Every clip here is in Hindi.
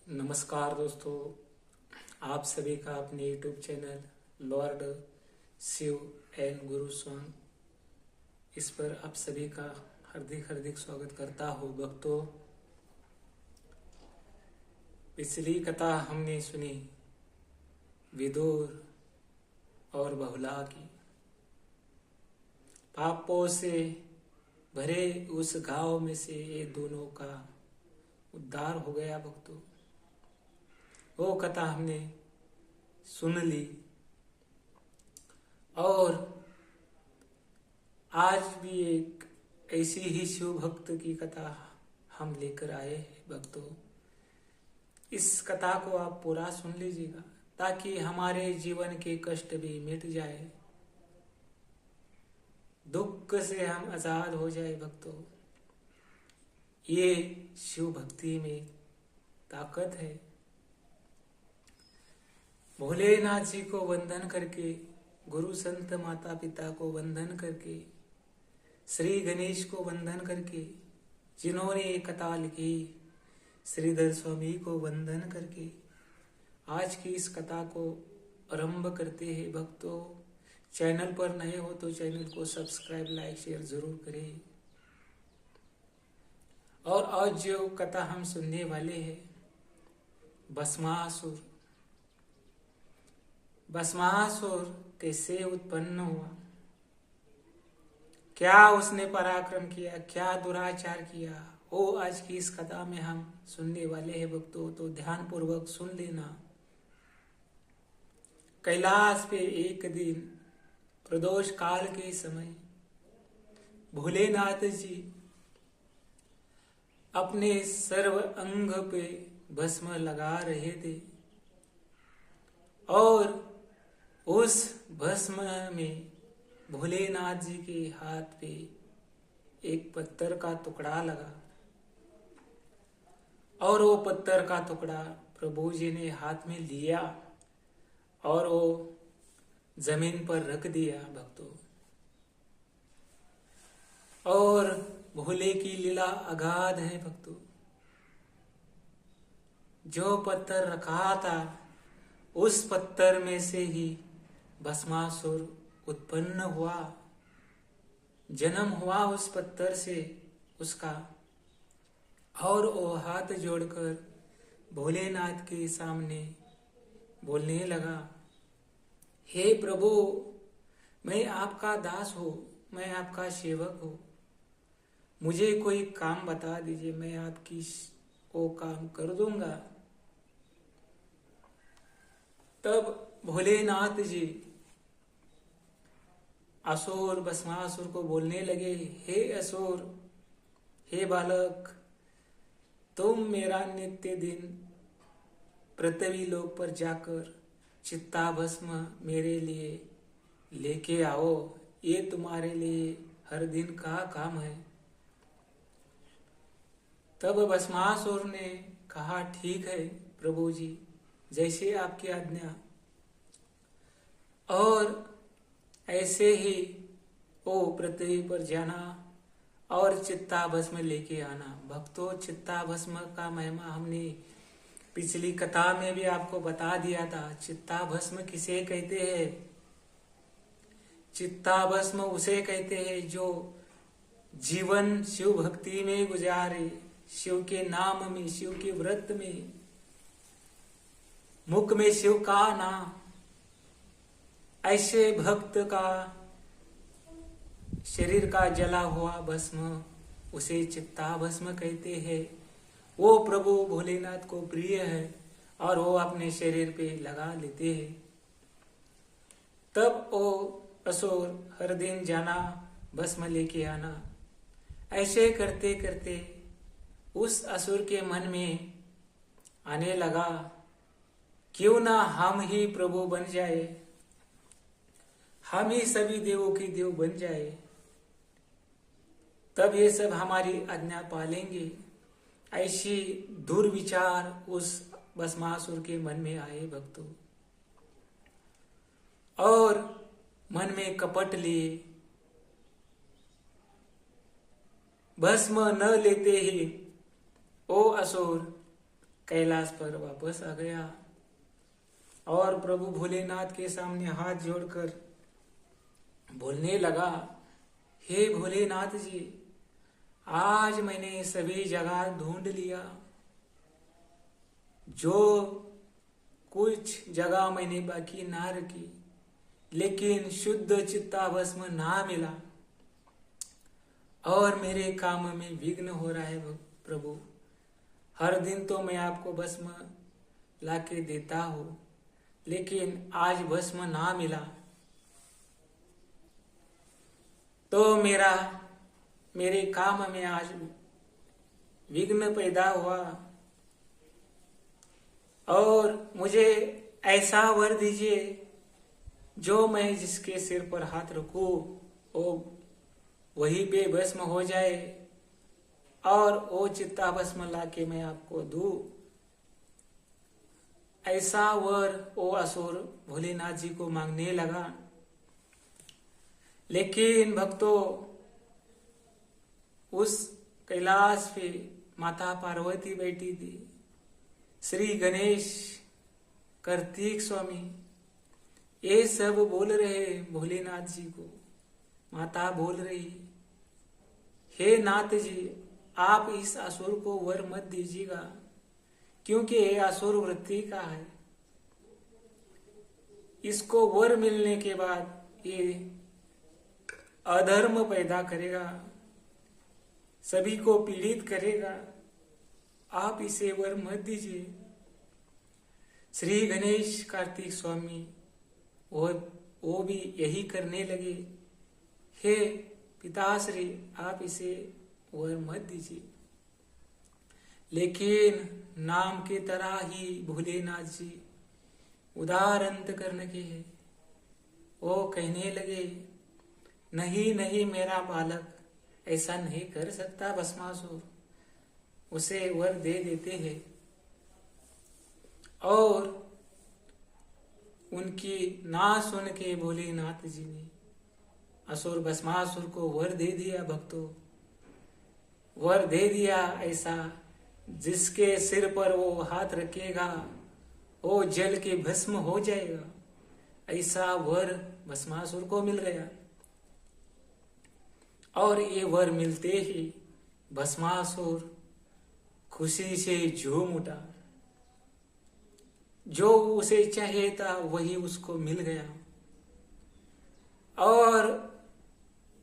नमस्कार दोस्तों, आप सभी का अपने YouTube channel lord Shiva and guru song इस पर आप सभी का हार्दिक हार्दिक स्वागत करता हूँ। भक्तों, पिछली कथा हमने सुनी विदुर और बहुला की। पापों से भरे उस गांव में से ये दोनों का उद्धार हो गया। भक्तों, वो कथा हमने सुन ली और आज भी एक ऐसी ही शिव भक्त की कथा हम लेकर आए हैं। भक्तों, इस कथा को आप पूरा सुन लीजिएगा ताकि हमारे जीवन के कष्ट भी मिट जाए, दुख से हम आजाद हो जाए। भक्तों, ये शिव भक्ति में ताकत है। भोलेनाथ जी को वंदन करके, गुरु संत माता पिता को वंदन करके, श्री गणेश को वंदन करके, जिन्होंने ये कथा लिखी श्रीधर स्वामी को वंदन करके आज की इस कथा को आरंभ करते हैं। भक्तों, चैनल पर नए हो तो चैनल को सब्सक्राइब, लाइक, शेयर जरूर करें। और आज जो कथा हम सुनने वाले हैं, भस्मासुर। भस्मासुर कैसे उत्पन्न हुआ, क्या उसने पराक्रम किया, क्या दुराचार किया, वो आज की इस कथा में हम सुनने वाले हैं। भक्तों, तो ध्यान पूर्वक सुन लेना। कैलाश पे एक दिन प्रदोष काल के समय भोलेनाथ जी अपने सर्व अंग पे भस्म लगा रहे थे और उस भस्म में भोलेनाथ जी के हाथ पे एक पत्थर का टुकड़ा लगा और वो पत्थर का टुकड़ा प्रभु जी ने हाथ में लिया और वो जमीन पर रख दिया। भक्तों, और भोले की लीला अगाध है। भक्तों, जो पत्थर रखा था उस पत्थर में से ही भस्मासुर उत्पन्न हुआ, जन्म हुआ उस पत्थर से उसका। और वो हाथ जोड़कर भोलेनाथ के सामने बोलने लगा, हे प्रभु, मैं आपका दास हूँ, मैं आपका सेवक हूँ, मुझे कोई काम बता दीजिए, मैं आपकी वो काम कर दूंगा। तब भोलेनाथ जी असुर भस्मासुर को बोलने लगे, हे असुर, हे बालक, तुम मेरा नित्य दिन पृथ्वी लोक पर जाकर चित्ता भस्म मेरे लिए लेके आओ, ये तुम्हारे लिए हर दिन का काम है। तब भस्मासुर ने कहा, ठीक है प्रभु जी, जैसे आपकी आज्ञा। और ऐसे ही वो पृथ्वी पर जाना और चित्ता भस्म लेके आना। भक्तों, चित्ता भस्म का महिमा हमने पिछली कथा में भी आपको बता दिया था। चित्ता भस्म किसे कहते हैं? चित्ता भस्म उसे कहते हैं जो जीवन शिव भक्ति में गुजारे, शिव के नाम में, शिव के व्रत में, मुख में शिव का नाम। ऐसे भक्त का शरीर का जला हुआ भस्म उसे चित्ता भस्म कहते हैं। वो प्रभु भोलेनाथ को प्रिय है और वो अपने शरीर पे लगा लेते हैं। तब वो असुर हर दिन जाना, भस्म लेके आना। ऐसे करते करते उस असुर के मन में आने लगा, क्यों ना हम ही प्रभु बन जाए, हम ही सभी देवों की देव बन जाए, तब ये सब हमारी आज्ञा पालेंगे। ऐसी दुर्विचार उस भस्मासुर के मन में आए। भक्तों, और मन में कपट लिए भस्म न लेते ही ओ असुर कैलाश पर वापस आ गया और प्रभु भोलेनाथ के सामने हाथ जोड़कर बोलने लगा, हे भोलेनाथ जी, आज मैंने सभी जगह ढूंढ लिया, जो कुछ जगह मैंने बाकी ना रखी, लेकिन शुद्ध चित्ताभस्म ना मिला और मेरे काम में विघ्न हो रहा है प्रभु। हर दिन तो मैं आपको भस्म लाके देता हूँ, लेकिन आज भस्म ना मिला तो मेरे काम में आज विघ्न पैदा हुआ और मुझे ऐसा वर दीजिए जो मैं जिसके सिर पर हाथ रखूं वो वहीं पे भस्म हो जाए और वो चित्ता भस्म लाके मैं आपको दूं। ऐसा वर वो असुर भोलेनाथ जी को मांगने लगा। लेकिन भक्तों, उस कैलाश पे माता पार्वती बैठी थी, श्री गणेश, कार्तिक स्वामी, ये सब बोल रहे भोलेनाथ जी को। माता बोल रही, हे नाथ जी, आप इस असुर को वर मत दीजिएगा, क्योंकि ये असुर वृत्ति का है। इसको वर मिलने के बाद ये अधर्म पैदा करेगा, सभी को पीड़ित करेगा, आप इसे वर मत दीजिए। श्री गणेश कार्तिक स्वामी वो भी यही करने लगे, हे पिताश्री, आप इसे वर मत दीजिए। लेकिन नाम के तरह ही भोलेनाथ जी उदार अंतकरण के हैं। वो कहने लगे, नहीं नहीं, मेरा बालक ऐसा नहीं कर सकता भस्मासुर, उसे वर दे देते हैं। और उनकी ना सुन के भोलेनाथ जी ने असुर भस्मासुर को वर दे दिया। भक्तों, वर दे दिया ऐसा, जिसके सिर पर वो हाथ रखेगा वो जल के भस्म हो जाएगा। ऐसा वर भस्मासुर को मिल गया और ये वर मिलते ही भस्मासुर खुशी से झूम उठा। जो उसे चाहिए था वही उसको मिल गया और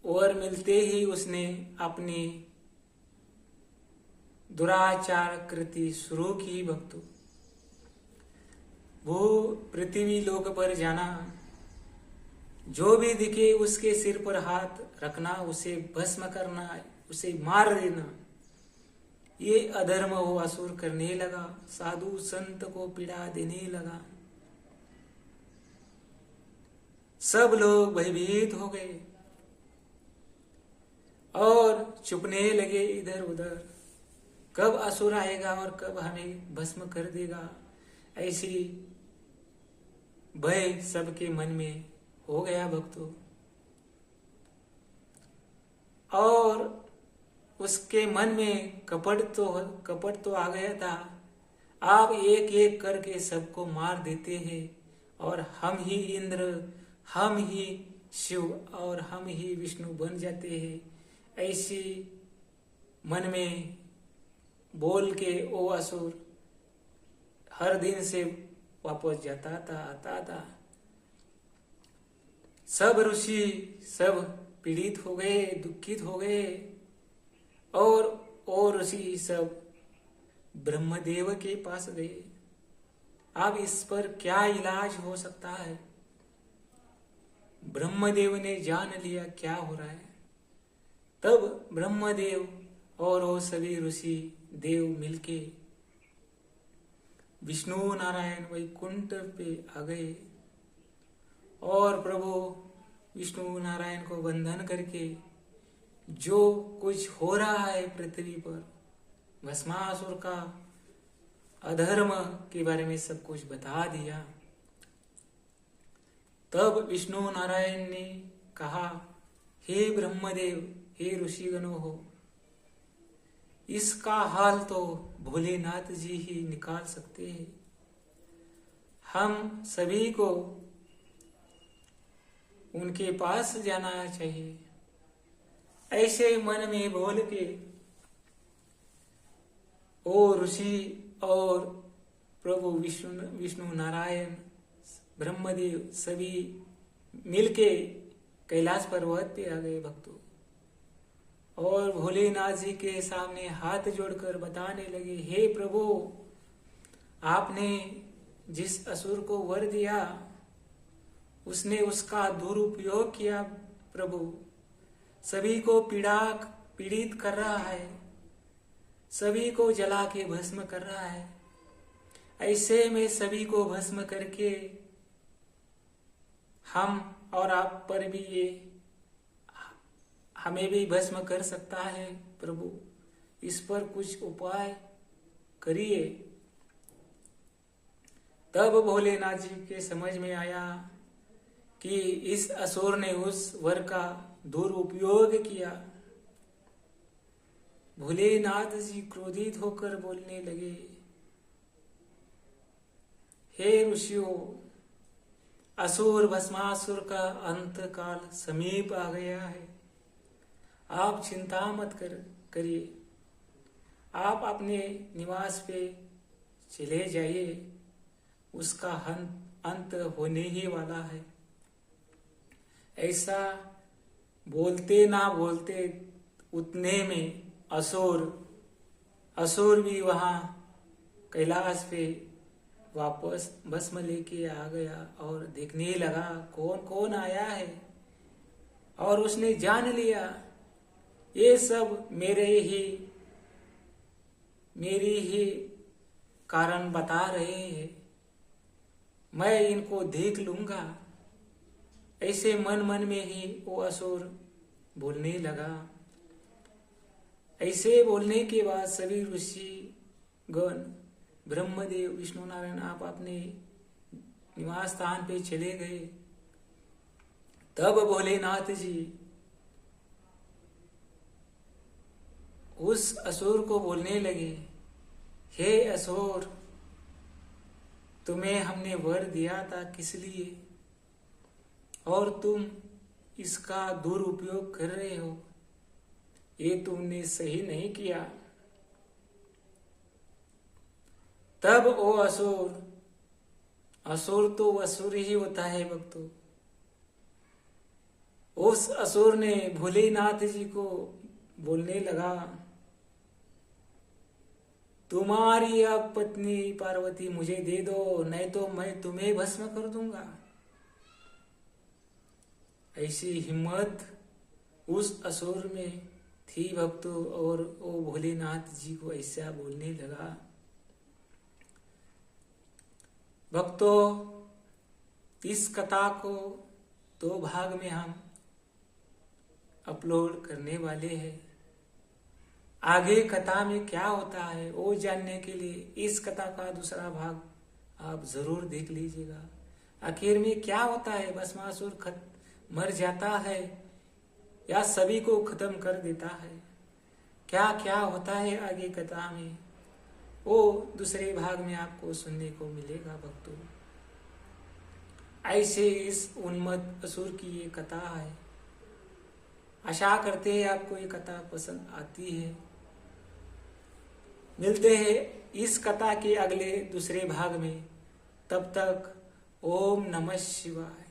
वर मिलते ही उसने अपनी दुराचार कृति शुरू की। भक्तों, वो पृथ्वी लोक पर जाना, जो भी दिखे उसके सिर पर हाथ रखना, उसे भस्म करना, उसे मार देना, ये अधर्म वो असुर करने लगा। साधु संत को पीड़ा देने लगा। सब लोग भयभीत हो गए और चुपने लगे इधर उधर। कब असुर आएगा और कब हमें भस्म कर देगा, ऐसी भय सबके मन में हो गया। भक्तों, और उसके मन में कपट तो आ गया था। आप एक एक करके सबको मार देते हैं और हम ही इंद्र, हम ही शिव और हम ही विष्णु बन जाते हैं। ऐसी मन में बोल के वो असुर हर दिन से वापस जाता था, आता था। सब ऋषि सब पीड़ित हो गए, दुखित हो गए और ऋषि सब ब्रह्मदेव के पास गए। अब इस पर क्या इलाज हो सकता है? ब्रह्मदेव ने जान लिया क्या हो रहा है। तब ब्रह्मदेव और वो सभी ऋषि देव मिलके विष्णु नारायण वैकुंठ पे आ गए और प्रभु विष्णु नारायण को वंदन करके जो कुछ हो रहा है पृथ्वी पर, भस्मासुर का अधर्म के बारे में सब कुछ बता दिया। तब विष्णु नारायण ने कहा, हे ब्रह्मदेव, हे ऋषिगणों हो, इसका हाल तो भोलेनाथ जी ही निकाल सकते हैं। हम सभी को उनके पास जाना चाहिए। ऐसे मन में बोल के ओ ऋषि और प्रभु विष्णु नारायण ब्रह्मदेव सभी मिलके कैलाश पर्वत पे आ गए भक्तों, और भोलेनाथ जी के सामने हाथ जोड़कर बताने लगे, हे प्रभु, आपने जिस असुर को वर दिया उसने उसका दुरुपयोग किया प्रभु, सभी को पीड़ित कर रहा है, सभी को जला के भस्म कर रहा है। ऐसे में सभी को भस्म करके हम और आप पर भी ये हमें भी भस्म कर सकता है प्रभु, इस पर कुछ उपाय करिए। तब भोलेनाथ जी के समझ में आया कि इस असुर ने उस वर का दुरुपयोग किया। भोलेनाथ जी क्रोधित होकर बोलने लगे, हे ऋषियों, असुर भस्मासुर का अंत काल समीप आ गया है। आप चिंता मत करिए, आप अपने निवास पे चले जाइए, उसका अंत होने ही वाला है। ऐसा बोलते ना बोलते उतने में असुर भी वहां कैलाश पे वापस भस्म लेके आ गया और देखने लगा कौन कौन आया है, और उसने जान लिया ये सब मेरी ही कारण बता रहे हैं, मैं इनको देख लूंगा। ऐसे मन मन में ही वो असुर बोलने लगा। ऐसे बोलने के बाद सभी ऋषि गण ब्रह्मदेव विष्णु नारायण आप अपने निवास स्थान पे चले गए। तब भोलेनाथ जी उस असुर को बोलने लगे, हे असुर, तुम्हें हमने वर दिया था किस लिए, और तुम इसका दुरुपयोग कर रहे हो, ये तुमने सही नहीं किया। तब वो असुर तो असुर ही होता है भक्तों, उस असुर ने भोलेनाथ जी को बोलने लगा, तुम्हारी अब पत्नी पार्वती मुझे दे दो, नहीं तो मैं तुम्हें भस्म कर दूंगा। ऐसी हिम्मत उस असुर में थी भक्तों, और वो भोलेनाथ जी को ऐसा बोलने लगा। भक्तों, इस कथा को 2 भाग में हम अपलोड करने वाले हैं। आगे कथा में क्या होता है वो जानने के लिए इस कथा का दूसरा भाग आप जरूर देख लीजिएगा। आखिर में क्या होता है, भस्मासुर मर जाता है या सभी को खत्म कर देता है, क्या क्या होता है आगे कथा में, वो दूसरे भाग में आपको सुनने को मिलेगा भक्तों। ऐसे इस उन्मत्त असुर की ये कथा है। आशा करते हैं आपको ये कथा पसंद आती है। मिलते हैं इस कथा के अगले दूसरे भाग में। तब तक ओम नमः शिवाय।